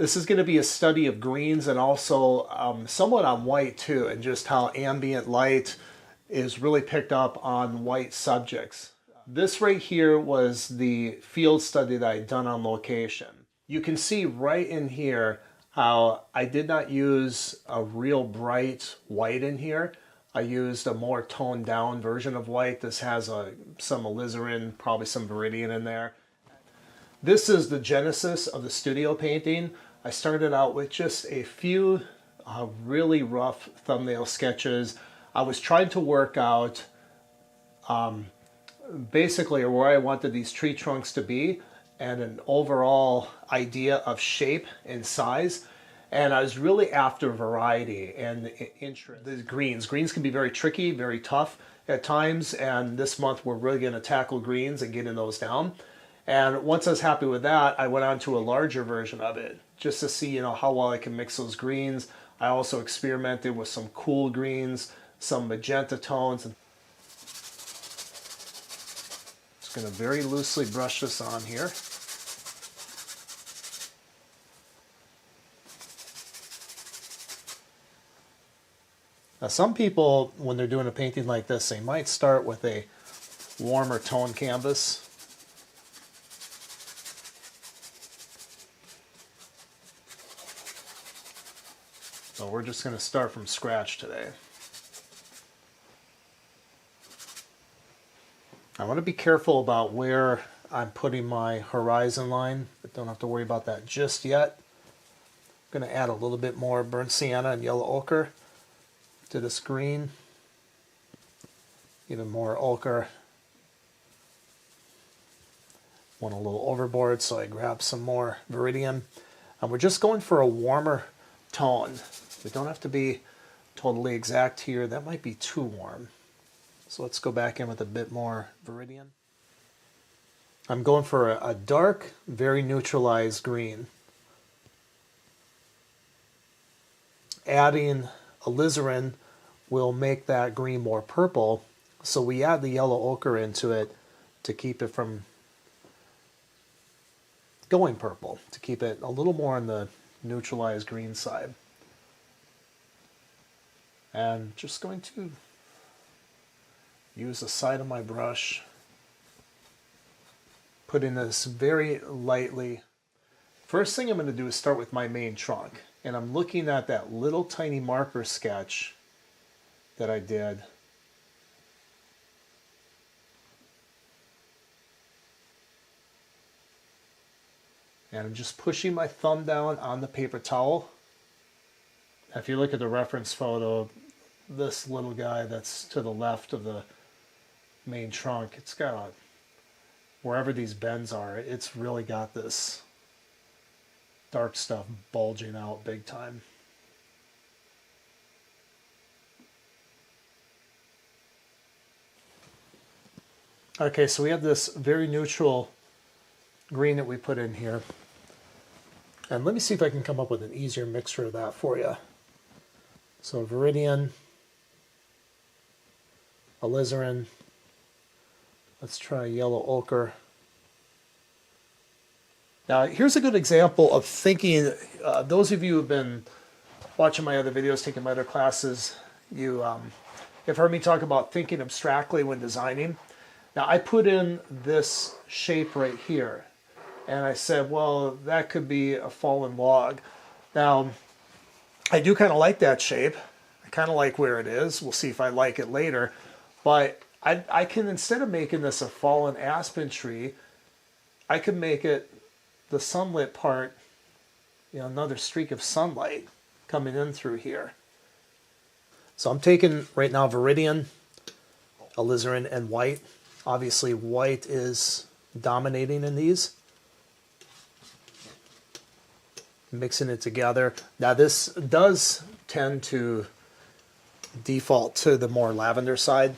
This is going to be a study of greens and also somewhat on white too, and just how ambient light is really picked up on white subjects. This right here was the field study that I'd done on location. You can see right in here how I did not use a real bright white in here. I used a more toned down version of white. This has some alizarin, probably some viridian in there. This is the genesis of the studio painting. I started out with just a few really rough thumbnail sketches. I was trying to work out basically where I wanted these tree trunks to be and an overall idea of shape and size. And I was really after variety and interest. The greens. Greens can be very tricky, very tough at times, and this month we're really going to tackle greens and getting those down. And once I was happy with that, I went on to a larger version of it just to see, how well I can mix those greens. I also experimented with some cool greens, some magenta tones. Just going to very loosely brush this on here. Now some people, when they're doing a painting like this, they might start with a warmer tone canvas. So we're just going to start from scratch today. I want to be careful about where I'm putting my horizon line, but don't have to worry about that just yet. I'm going to add a little bit more burnt sienna and yellow ochre to this green. Even more ochre. Went a little overboard, so I grabbed some more viridian. And we're just going for a warmer tone. We don't have to be totally exact here. That might be too warm. So let's go back in with a bit more viridian. I'm going for a dark, very neutralized green. Adding alizarin will make that green more purple, so we add the yellow ochre into it to keep it from going purple, to keep it a little more on the neutralized green side. And just going to use the side of my brush, putting this very lightly. First thing I'm going to do is start with my main trunk, and I'm looking at that little tiny marker sketch that I did. And I'm just pushing my thumb down on the paper towel. If you look at the reference photo, this little guy that's to the left of the main trunk, it's got wherever these bends are, it's really got this dark stuff bulging out big time. Okay, so we have this very neutral green that we put in here. And let me see if I can come up with an easier mixture of that for you. So viridian, alizarin, let's try yellow ochre. Now here's a good example of thinking, those of you who have been watching my other videos, taking my other classes, you have heard me talk about thinking abstractly when designing. Now I put in this shape right here, and I said, well, that could be a fallen log. Now, I do kind of like that shape. I kind of like where it is. We'll see if I like it later. But I can, instead of making this a fallen aspen tree, I could make it the sunlit part, another streak of sunlight coming in through here. So I'm taking right now viridian, alizarin, and white. Obviously white is dominating in these. Mixing it together. Now this does tend to default to the more lavender side.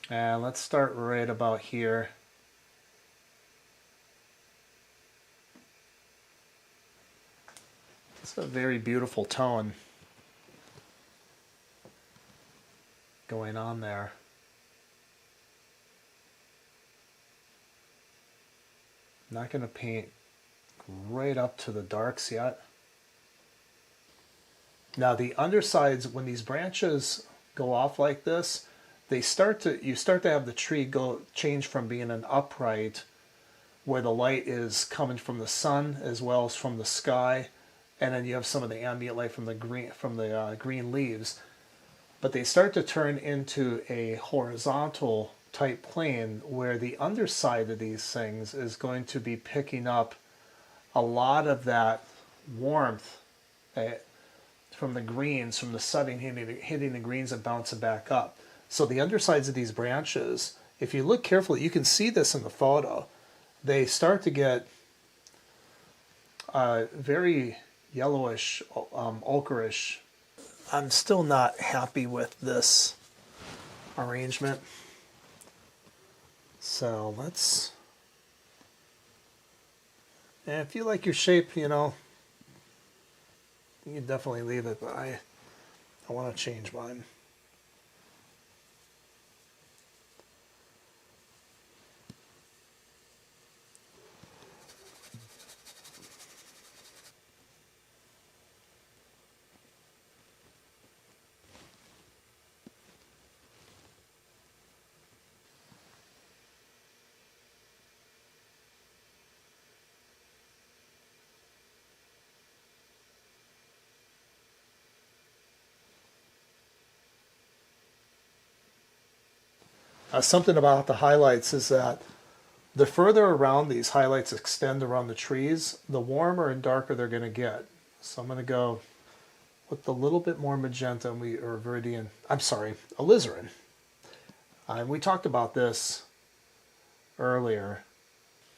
And let's start right about here. It's a very beautiful tone going on there. I'm not going to paint right up to the darks yet. Now the undersides, when these branches go off like this, you start to have the tree change from being an upright where the light is coming from the sun as well as from the sky, and then you have some of the ambient light from the green leaves. But they start to turn into a horizontal type plane where the underside of these things is going to be picking up a lot of that warmth from the greens, from the sun hitting the greens and bouncing back up. So the undersides of these branches, if you look carefully, you can see this in the photo. They start to get very yellowish, ochreish. I'm still not happy with this arrangement. So let's, and if you like your shape, you know, you can definitely leave it, but I want to change mine. Something about the highlights is that the further around these highlights extend around the trees, the warmer and darker they're going to get. So I'm going to go with a little bit more magenta or viridian. I'm sorry, alizarin. And we talked about this earlier.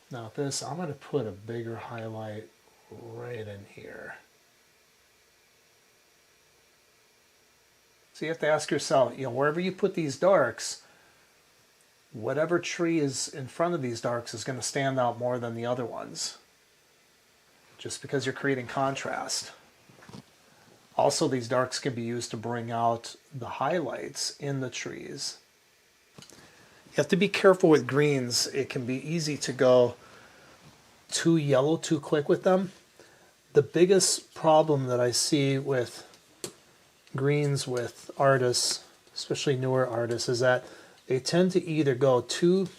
Now this, I'm going to put a bigger highlight right in here. So you have to ask yourself, you know, wherever you put these darks, whatever tree is in front of these darks is going to stand out more than the other ones, just because you're creating contrast. Also, these darks can be used to bring out the highlights in the trees. You have to be careful with greens. It can be easy to go too yellow too quick with them. The biggest problem that I see with greens with artists, especially newer artists, is that they tend to either go too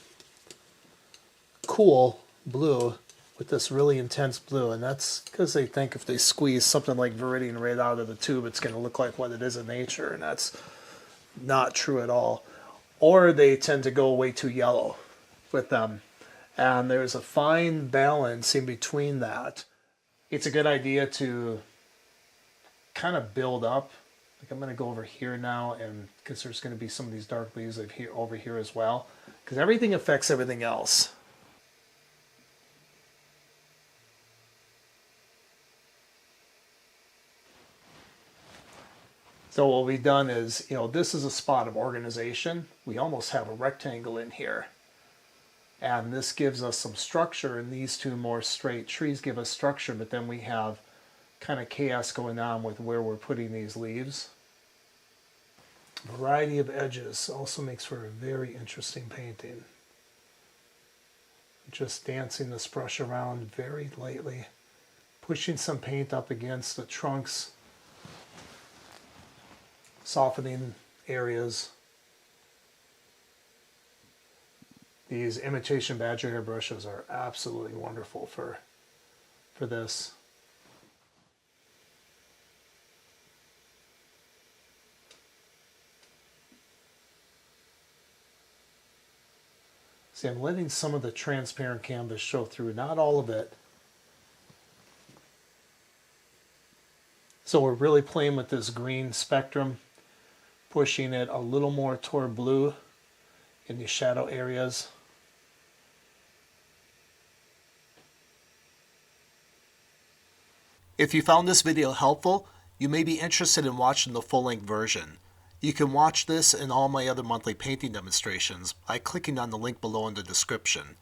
cool blue with this really intense blue, and that's because they think if they squeeze something like viridian right out of the tube, it's going to look like what it is in nature, and that's not true at all. Or they tend to go way too yellow with them, and there's a fine balance in between that. It's a good idea to kind of build up. Like I'm going to go over here now, and because there's going to be some of these dark leaves over here as well, because everything affects everything else. So what we've done is, you know, this is a spot of organization. We almost have a rectangle in here. And this gives us some structure, and these two more straight trees give us structure, but then we have kind of chaos going on with where we're putting these leaves. Variety of edges also makes for a very interesting painting. Just dancing this brush around very lightly, pushing some paint up against the trunks, softening areas. These imitation badger hair brushes are absolutely wonderful for this. See, I'm letting some of the transparent canvas show through, not all of it. So we're really playing with this green spectrum, pushing it a little more toward blue in the shadow areas. If you found this video helpful, you may be interested in watching the full-length version. You can watch this and all my other monthly painting demonstrations by clicking on the link below in the description.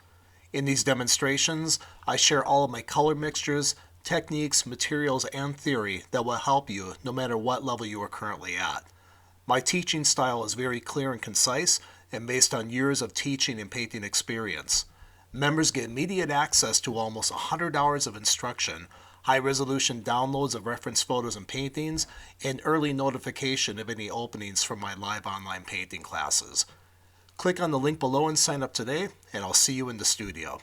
In these demonstrations, I share all of my color mixtures, techniques, materials, and theory that will help you no matter what level you are currently at. My teaching style is very clear and concise and based on years of teaching and painting experience. Members get immediate access to almost 100 hours of instruction, high-resolution downloads of reference photos and paintings, and early notification of any openings from my live online painting classes. Click on the link below and sign up today, and I'll see you in the studio.